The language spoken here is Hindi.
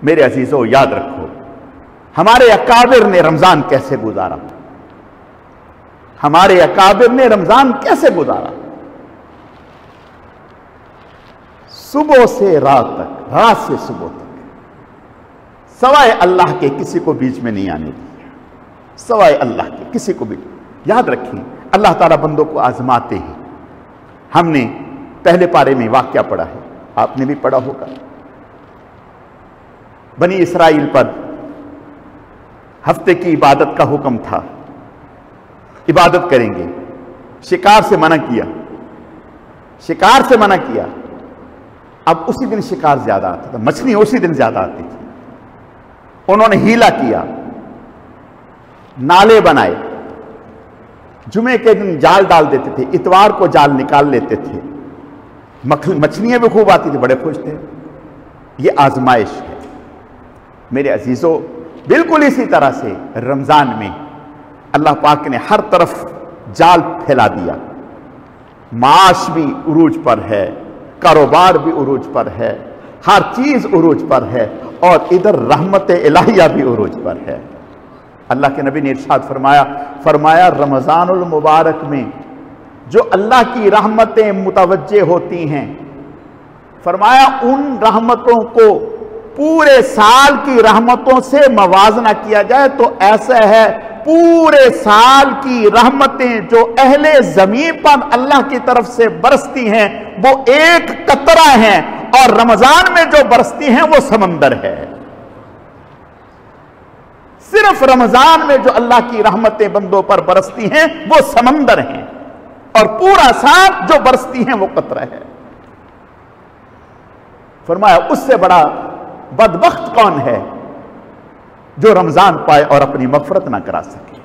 मेरे अजीजों, याद रखो, हमारे अकाबिर ने रमजान कैसे गुजारा, हमारे अकाबिर ने रमजान कैसे गुजारा। सुबह से रात तक, रात से सुबह तक, सवाए अल्लाह के किसी को बीच में नहीं आने दिया, सवाए अल्लाह के किसी को भी। याद रखिए, अल्लाह ताला बंदों को आजमाते हैं। हमने पहले पारे में वाक्या पढ़ा है, आपने भी पढ़ा होगा। बनी इसराइल पर हफ्ते की इबादत का हुक्म था, इबादत करेंगे। शिकार से मना किया, शिकार से मना किया। अब उसी दिन शिकार ज्यादा आता था, मछली उसी दिन ज्यादा आती थी। उन्होंने हीला किया, नाले बनाए, जुमे के दिन जाल डाल देते थे, इतवार को जाल निकाल लेते थे, मछलियां भी खूब आती थी, बड़े खुश थे। ये आजमाइश है मेरे अजीजों। बिल्कुल इसी तरह से रमजान में अल्लाह पाक ने हर तरफ जाल फैला दिया। माश भी उरूज पर है, कारोबार भी उरूज पर है, हर चीज उरूज पर है, और इधर रहमत इलाहिया भी उरूज पर है। अल्लाह के नबी ने इरशाद फरमाया रमजानुल मुबारक में जो अल्लाह की रहमतें मुतवज्जे होती हैं, फरमाया उन रहमतों को पूरे साल की रहमतों से मवाजना किया जाए तो ऐसा है पूरे साल की रहमतें जो अहले जमीन पर अल्लाह की तरफ से बरसती हैं वो एक कतरा है, और रमजान में जो बरसती हैं वो समंदर है। सिर्फ रमजान में जो अल्लाह की रहमतें बंदों पर बरसती हैं वो समंदर हैं, और पूरा साल जो बरसती हैं वो कतरा है। फरमाया उससे बड़ा बदबख्त कौन है जो रमजान पाए और अपनी मगफरत ना करा सके।